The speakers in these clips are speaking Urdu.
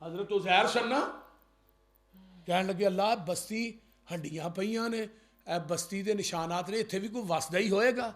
حضرت عزیر سننا کہنے لگے اللہ بستی ہڈیاں پئیاں نے اے بستی دے نشانات نے اتنے بھی کوئی وسدا ہی ہوئے گا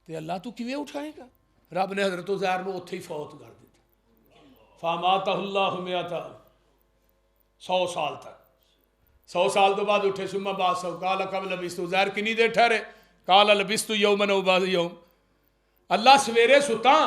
تے اللہ تو کیویں اٹھائے گا رب نے حضرت عزیر نو اتھے ہی فوت کر دیتا فاماتہ اللہ مئۃ 100 سال تک 100 سال تو بعد اٹھے ثم بعثہ قال کم لبثت عزیر کنی دیر ٹھہرے قال لبثت یوما او بعض یوم اللہ سویرے ستا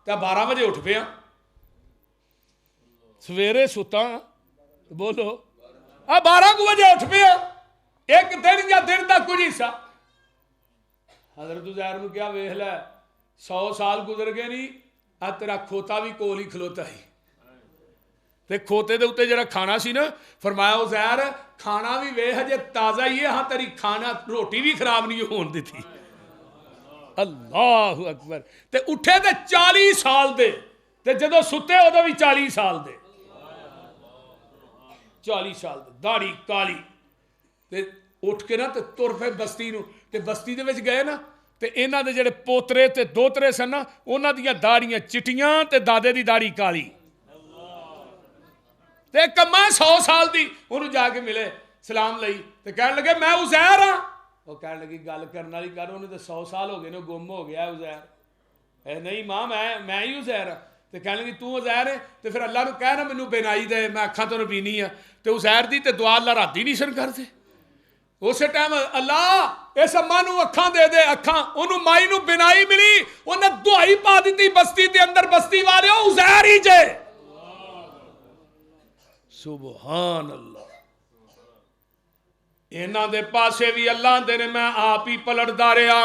تے 12 بجے اٹھ پیا سویرے ستا بولو 12 بجے اٹھ پیا ایک دن یا دن دا کچھ حصہ حضرت عزیر نو کیا ویکھ لے 100 سال گزر گئے نہیں آ تیرا کھوتا بھی کول ہی کھلوتا ہی تے کھوتے دے اوتے جڑا کھانا سی نا فرمایا عزیر کھانا بھی ویکھ جے تازہ ہی ہے ہاں تیری کھانا روٹی بھی خراب نہیں ہون دیتی اللہ اکبر تے اٹھے تے 40 سال دے تے جدو ستے ادو بھی 40 سال دے 40 سال دے داڑھی کالی تے اٹھ کے نا تے تر پے بستی نو تے بستی دے وچ گئے نا تے انہاں دے جڑے پوترے تے دوترے سن نا انہاں دیاں داڑیاں چٹیاں تے دادے دی داڑھی کالی تے کما 100 سال دی انہوں جا کے ملے سلام لئی تے کہنے لگے میں عزیر ہاں وہ کہنے لگی گل کرنے والی کر انہیں تے 100 سال ہو گئے نا گم ہو گیا عزیر اے نہیں ماں میں ہی عزیر ہاں تے کہنے لگی تو عزیر ہے تے پھر اللہ نو کہنا مینوں بینائی دے میں اکھاں تو نبینی ہاں تے عزیر دی تے دعا اللہ رات ہی نہیں سن کر دے اسی ٹائم اللہ اس اماں نو اکھاں دے دے اکھاں انہوں مائی نو بینائی ملی انہیں دعائی پا دیتی بستی دے اندر بستی والے ہو عزیر ہی جے سبحان اللہ انہاں دے پاسے بھی اللہ دے نے میں آپ ہی پلٹدا رہیا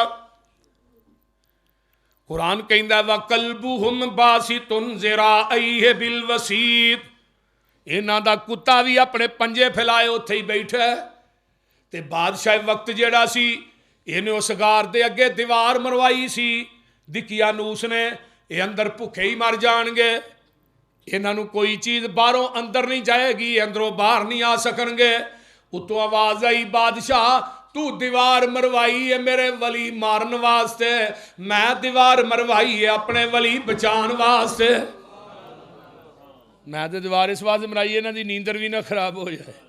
قرآن کہندا وَقَلْبُهُمْ بَاسِطٌ ذِرَاعَیْہِ بِالْوَسِیطِ انہاں دا کتا بھی اپنے پنجے پھیلائے اتھے ہی بیٹھا ہے تے بادشاہ وقت جیڑا سی انہیں اس غار دے اگے دیوار مروائی سی دقیانوس نے یہ اندر بھکھے ہی مر جان گے انہاں نو کوئی چیز باہروں اندر نہیں جائے گی اندروں باہر نہیں آ سکن گے اتو آواز آئی بادشاہ تو دیوار مروائی ہے میرے ولی مارن واسطے میں دیوار مروائی ہے اپنے ولی بچان واسطے میں تو دیوار اس واسطے مرائی ہے نا دی نیندر بھی نہ خراب ہو جائے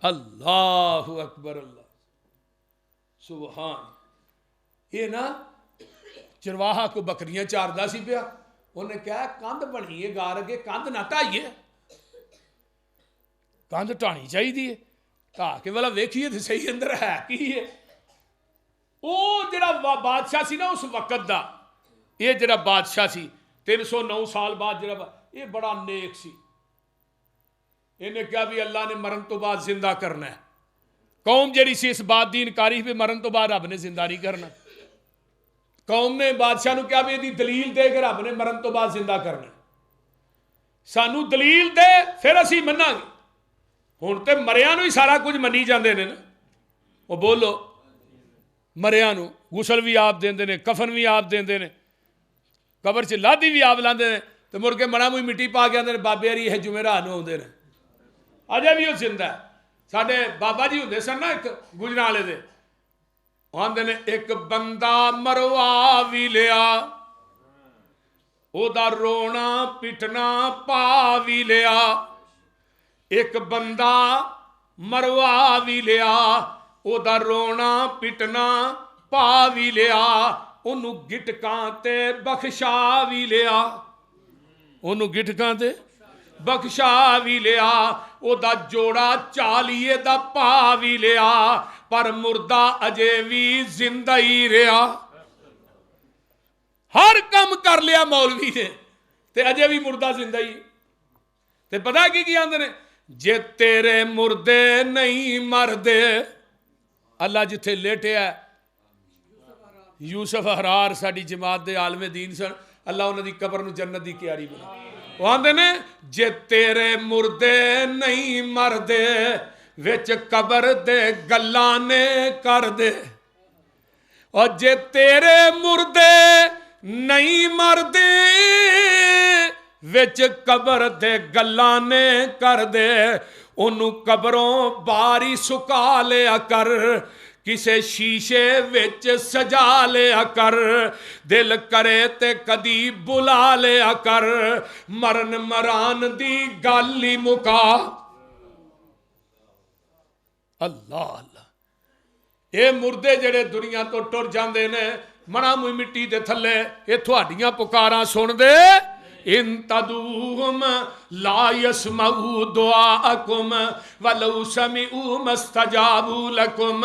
اللہ اکبر اللہ سبحان یہ نا چرواہا کو بکریاں چاردا سی پیا انہیں کہا کاندھ بنی ہے گار اگے کاندھ نہ ٹائیے کاندھ ٹانی چاہیے دیئے کہا کہ والا ویکھیے تھے صحیح اندر ہے کی ہے او جڑا بادشاہ سی نا اس وقت دا یہ جڑا بادشاہ سی 309 سال بعد جڑا یہ بڑا نیک سی انہیں کیا بھی اللہ نے مرن تو بعد زندہ کرنا ہے قوم جڑی سی اس بات دی انکاری پہ مرن تو بعد رب نے زندہ نہیں کرنا قوم نے بادشاہ نو کیا بھی یہ دلیل دے کہ رب نے مرن تو بعد زندہ کرنا سانو دلیل دے پھر اسی مننا گے ہن تے مریاں نو ہی سارا کچھ منی جاندے نے نا وہ بولو مریاں نو غسل بھی آپ دیندے نے کفن بھی آپ دیندے نے قبر چ لادی بھی آپ لاندے نے تے مڑ کے مڑا موئی مٹی پا کے آندے نے بابے ہری ہے جمعرات نو آندے نے اجے بھی وہ زندہ ہے ساڈے بابا جی ہوندے سن نا ایک گجرالے دے آندے نے ایک بندہ مروا بھی لیا او دا رونا پٹنا پا بھی لیا ایک بندہ مروا بھی لیا او دا رونا پٹنا پا بھی لیا انہوں گٹکاں تے بخشا بھی لیا انہوں گٹکاں تے بخشا بھی لیا او دا جوڑا چالیے دا پا بھی لیا پر مردہ اجے بھی زندہ ہی رہا ہر کم کر لیا مولوی نے تے اجے بھی مردہ زندہ ہی تے پتہ کی آندے نے جے تیرے مردے نہیں مردے اللہ جتھے لیٹے ہے یوسف احرار ساڑی جماعت دے عالم دین سن اللہ انہوں دی قبر نو جنت دی کیاری بنا وہ آندے نے جے تیرے مردے نہیں مردے وچ قبر دے گلانے کر دے اور جے تیرے مردے نہیں مردے وچ قبر دے گلانے کر دے انہوں قبروں باری سکا لیا کر ਕਿਸੇ ਸ਼ੀਸ਼ੇ ਵਿੱਚ ਸਜਾ ਲਿਆ ਕਰ, ਦਿਲ ਕਰੇ ਤੇ ਕਦੀ ਬੁਲਾ ਲਿਆ ਕਰ, ਮਰਨ ਮਰਾਨ ਦੀ ਗੱਲ ਹੀ ਮੁਕਾ। ਅੱਲਾ ਅੱਲਾ। ਇਹ ਮੁਰਦੇ ਜਿਹੜੇ ਦੁਨੀਆ ਤੋਂ ਟੁਰ ਜਾਂਦੇ ਨੇ ਮਣਾ ਮੂੰਹ ਮਿੱਟੀ ਦੇ ਥੱਲੇ, ਇਹ ਤੁਹਾਡੀਆਂ ਪੁਕਾਰਾਂ ਸੁਣਦੇ। ਇਨ ਤਦੂਹੁਮ ਲਾ ਯਸਮਊ ਦੁਆਅਕੁਮ ਵਲਉ ਸਮਿਊ ਮਸਤਜਾਬੂ ਲਕੁਮ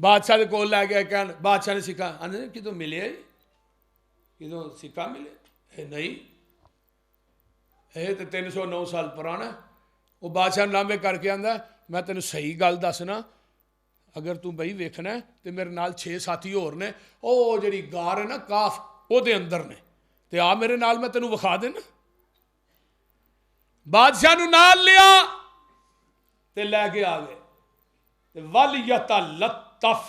بادشاہ دے کول لے گیا کہن بادشاہ نے سکا آدھے کدوں ملے کدوں سکا ملے اے نہیں یہ تو 309 سال پرانا. وہ بادشاہ لامے کر کے آندا میں تینوں صحیح گل دسنا اگر تو بھائی ویکھنا ہے تو میرے نال 6 ساتھی اور نے وہ جڑی غار ہے نا کاف وہ دے اندر نے تے آ میرے نال میں تینوں وکھا دینا. بادشاہ نو نال لیا تے لے کے آ گئے تے وَلْيَتَلَطَّفْ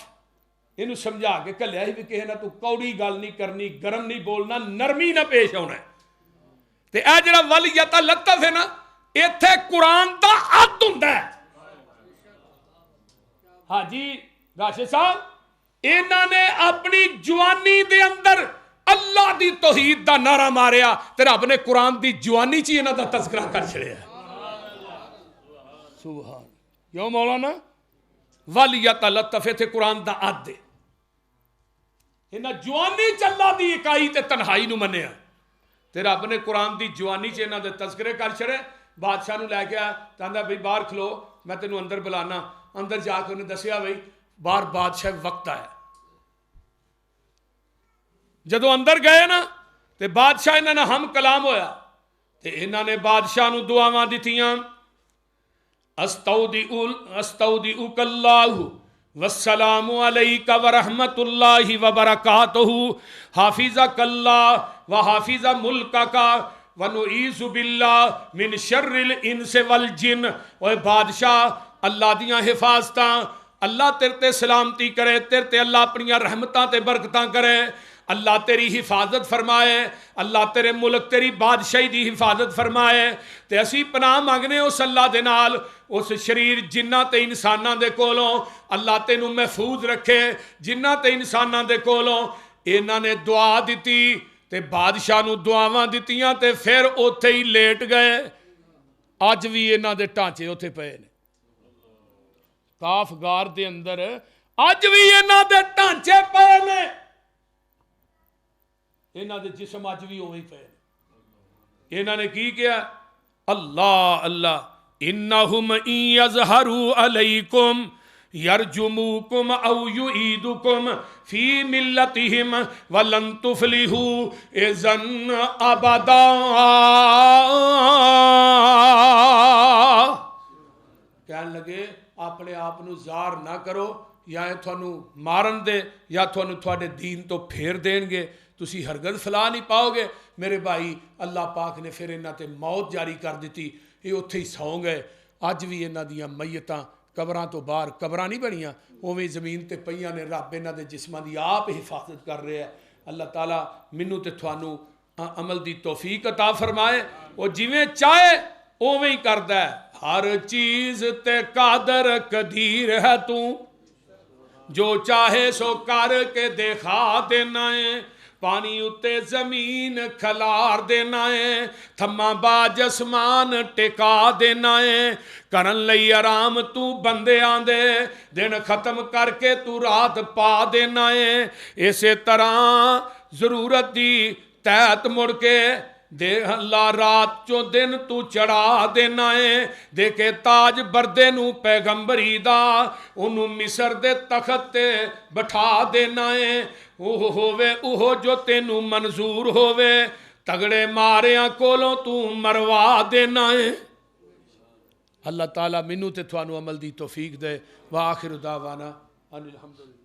اینو سمجھا کے کلیا ہی بھی کہے نا تو کوڑی گل نہیں کرنی گرم نہیں بولنا نرمی نہ پیش ہونا ہے. تے اے جڑا وَلْيَتَلَطَّفْ ہے نا ایتھے قرآن دا عد ہوندا ہے. ہاں جی راشد صاحب انہاں نے اپنی جوانی دے اندر اللہ دی توحید دا نعرہ ماریا تے رب نے قرآن دی جوانی چی انہاں دا تذکرہ کر چھڑیا. سبحان کیوں مولانا وَلْيَتَلَطَّفْ تھے قرآن دا عد دے انہاں جوانی چ اللہ دی اکائی تے تنہائی نو منیا تے رب نے قرآن دی جوانی چ انہاں دے تذکرے کر چھڑے. بادشاہ نو لے گیا کہندا بھئی باہر کھلو میں تینوں اندر بلانا. اندر جا کے انہیں دسیا بھئی باہر بادشاہ وقت آیا. جدو اندر گئے نا تے بادشاہ انہاں نے ہم کلام ہویا تے انہاں نے بادشاہ نو دعاواں دتیاں استودعک اللہ والسلام علیک ورحمت اللہ وبرکاتہ حافظک اللہ وحافظ ملکک ونعوذ باللہ من شر الانس والجن. اوے بادشاہ اللہ دیاں حفاظتاں اللہ تیرے تے سلامتی کرے تیرے تے اللہ اپنی رحمتاں تے برکتاں کرے اللہ تیری حفاظت فرمائے اللہ تیرے ملک تیری بادشاہی دی حفاظت فرمائے. تے اسی پناہ مانگنے اس اللہ دے نال اس شریر جنہ تے انساناں دے کولوں اللہ تینوں محفوظ رکھے جنہ تے انساناں دے کولوں. انہاں نے دعا دیتی تے بادشاہ نو دعاواں دتیاں تے پھر اوتھے ہی لیٹ گئے. اج بھی انہاں دے ٹانچے اوتھے پئے نے کاف غار دے اندر اج بھی انہاں دے ٹانچے پئے نے انہاں دے جسم اج بھی اوویں پئے نے. انہاں نے کی کیا اللہ اللہ انہم ان یظہروا علیکم یرجموکم او یعیدکم فی ملتہم ولن تفلحوا اذن ابدا. کہنے لگے اپنے آپ نو زار نہ کرو یا تھانو مارن دے یا تھانو تھوڑے دین تو پھیر دیں گے تسی ہرگز فلاح نہیں پاؤ گے. میرے بھائی اللہ پاک نے پھر انہاں تے موت جاری کر دیتی یہ اتھے ہی سو گئے. اج بھی انہاں دیاں میتاں قبراں تو باہر قبراں نہیں بنیاں اوویں زمین تے پئیاں نے رب انہاں دے جسماں دی آپ حفاظت کر رہے ہیں. اللہ تعالیٰ منو تے تھانو عمل دی توفیق عطا فرمائے. وہ جویں چاہے اوویں ہی کردا ہے ہر چیز تے قادر قدیر ہے تو جو چاہے سو کر کے دکھا دینا ہے. پانی اتے زمین کھلار دینا ہے تھما باج اسمان ٹکا دینا ہے. کرن لئی آرام تو بندے آندے دن ختم کر کے تو رات پا دینا ہے. اسی طرح ضرورت دی تحت مڑ کے دے اللہ رات چو دن تو چڑھا دینا ہے. دیکھے تاج بردے نو پیغمبری دا انہوں مصر دے تخت تے بٹھا دینا ہے. اوہ ہووے اوہ جو تینو منظور ہووے تگڑے ماریاں کولوں تو مروا دینا ہے. اللہ تعالیٰ منو تے تھانو عمل دی توفیق دے. وآخر دعوانا ان الحمدللہ.